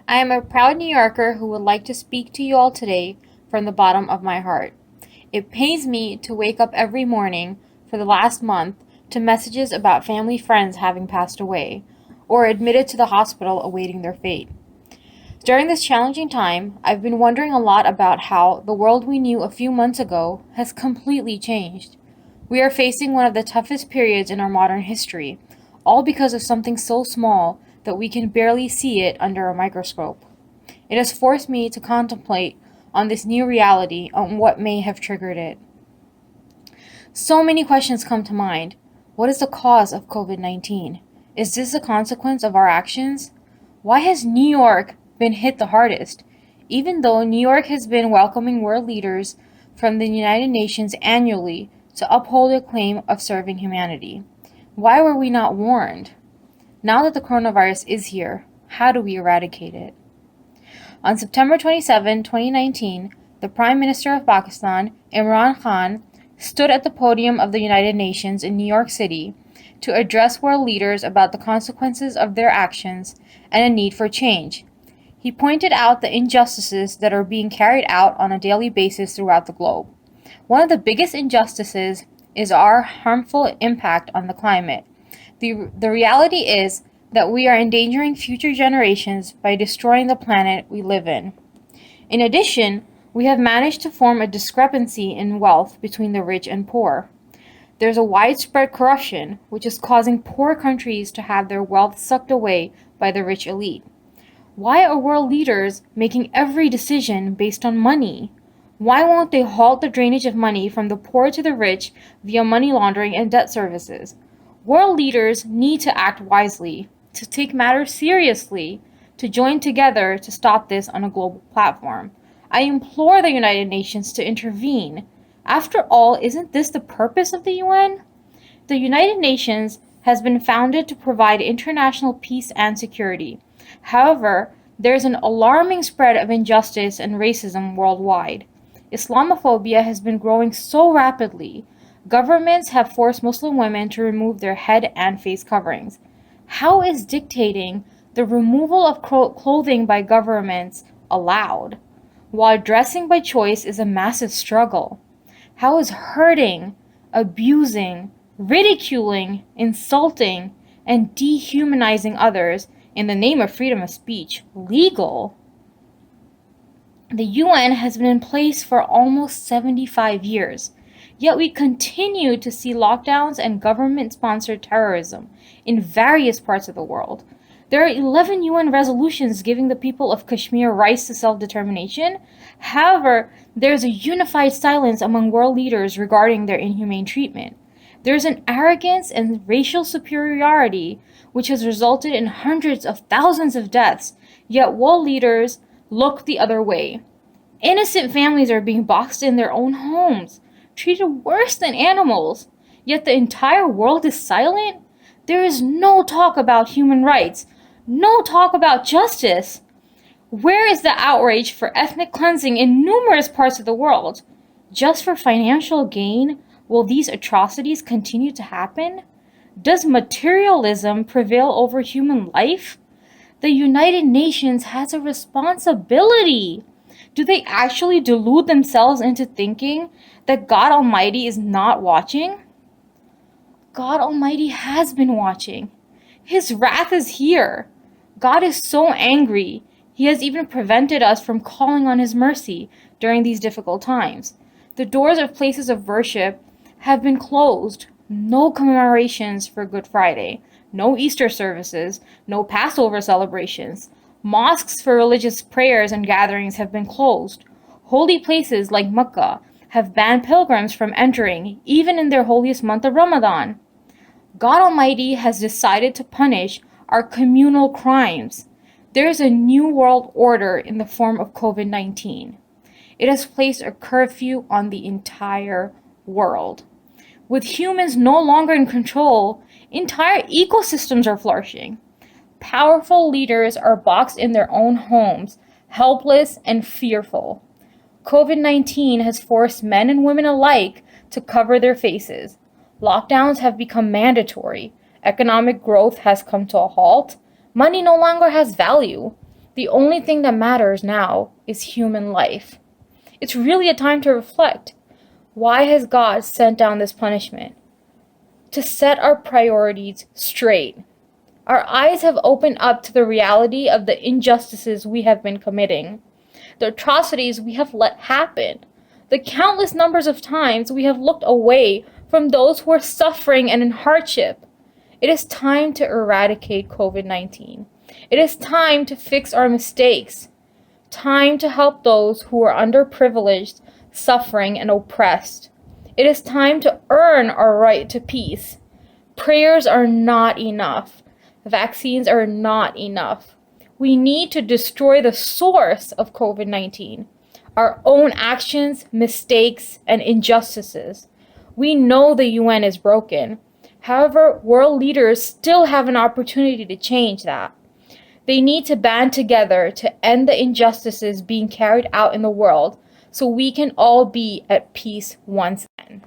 I am a proud New Yorker who would like to speak to you all today from the bottom of my heart. It pains me to wake up every morning for the last month to messages about family friends having passed away or admitted to the hospital awaiting their fate. During this challenging time, I've been wondering a lot about how the world we knew a few months ago has completely changed. We are facing one of the toughest periods in our modern history, all because of something so small that we can barely see it under a microscope. It has forced me to contemplate on this new reality and what may have triggered it. So many questions come to mind. What is the cause of COVID-19? Is this a consequence of our actions? Why has New York been hit the hardest? Even though New York has been welcoming world leaders from the United Nations annually to uphold a claim of serving humanity. Why were we not warned? Now that the coronavirus is here, how do we eradicate it? On September 27, 2019, the Prime Minister of Pakistan, Imran Khan, stood at the podium of the United Nations in New York City to address world leaders about the consequences of their actions and a need for change. He pointed out the injustices that are being carried out on a daily basis throughout the globe. One of the biggest injustices is our harmful impact on the climate. The reality is that we are endangering future generations by destroying the planet we live in. In addition, we have managed to form a discrepancy in wealth between the rich and poor. There's a widespread corruption, which is causing poor countries to have their wealth sucked away by the rich elite. Why are world leaders making every decision based on money? Why won't they halt the drainage of money from the poor to the rich via money laundering and debt services? World leaders need to act wisely, to take matters seriously, to join together to stop this on a global platform. I implore the United Nations to intervene. After all, isn't this the purpose of the UN? The United Nations has been founded to provide international peace and security. However, there is an alarming spread of injustice and racism worldwide. Islamophobia has been growing so rapidly. Governments have forced Muslim women to remove their head and face coverings. How is dictating the removal of clothing by governments allowed, while dressing by choice is a massive struggle? How is hurting, abusing, ridiculing, insulting, and dehumanizing others in the name of freedom of speech legal? The UN has been in place for almost 75 years. Yet we continue to see lockdowns and government-sponsored terrorism in various parts of the world. There are 11 UN resolutions giving the people of Kashmir rights to self-determination. However, there is a unified silence among world leaders regarding their inhumane treatment. There is an arrogance and racial superiority which has resulted in hundreds of thousands of deaths, yet world leaders look the other way. Innocent families are being boxed in their own homes, treated worse than animals, yet the entire world is silent? There is no talk about human rights, no talk about justice. Where is the outrage for ethnic cleansing in numerous parts of the world? Just for financial gain, will these atrocities continue to happen? Does materialism prevail over human life? The United Nations has a responsibility. Do they actually delude themselves into thinking that God Almighty is not watching? God Almighty has been watching. His wrath is here. God is so angry. He has even prevented us from calling on His mercy during these difficult times. The doors of places of worship have been closed. No commemorations for Good Friday. No Easter services. No Passover celebrations. Mosques for religious prayers and gatherings have been closed. Holy places like Mecca have banned pilgrims from entering, even in their holiest month of Ramadan. God Almighty has decided to punish our communal crimes. There is a new world order in the form of COVID-19. It has placed a curfew on the entire world. With humans no longer in control, entire ecosystems are flourishing. Powerful leaders are boxed in their own homes, helpless and fearful. COVID-19 has forced men and women alike to cover their faces. Lockdowns have become mandatory. Economic growth has come to a halt. Money no longer has value. The only thing that matters now is human life. It's really a time to reflect. Why has God sent down this punishment? To set our priorities straight. Our eyes have opened up to the reality of the injustices we have been committing, the atrocities we have let happen, the countless numbers of times we have looked away from those who are suffering and in hardship. It is time to eradicate COVID-19. It is time to fix our mistakes. Time to help those who are underprivileged, suffering, and oppressed. It is time to earn our right to peace. Prayers are not enough. Vaccines are not enough. We need to destroy the source of COVID-19, our own actions, mistakes, and injustices. We know the UN is broken. However, world leaders still have an opportunity to change that. They need to band together to end the injustices being carried out in the world so we can all be at peace once again.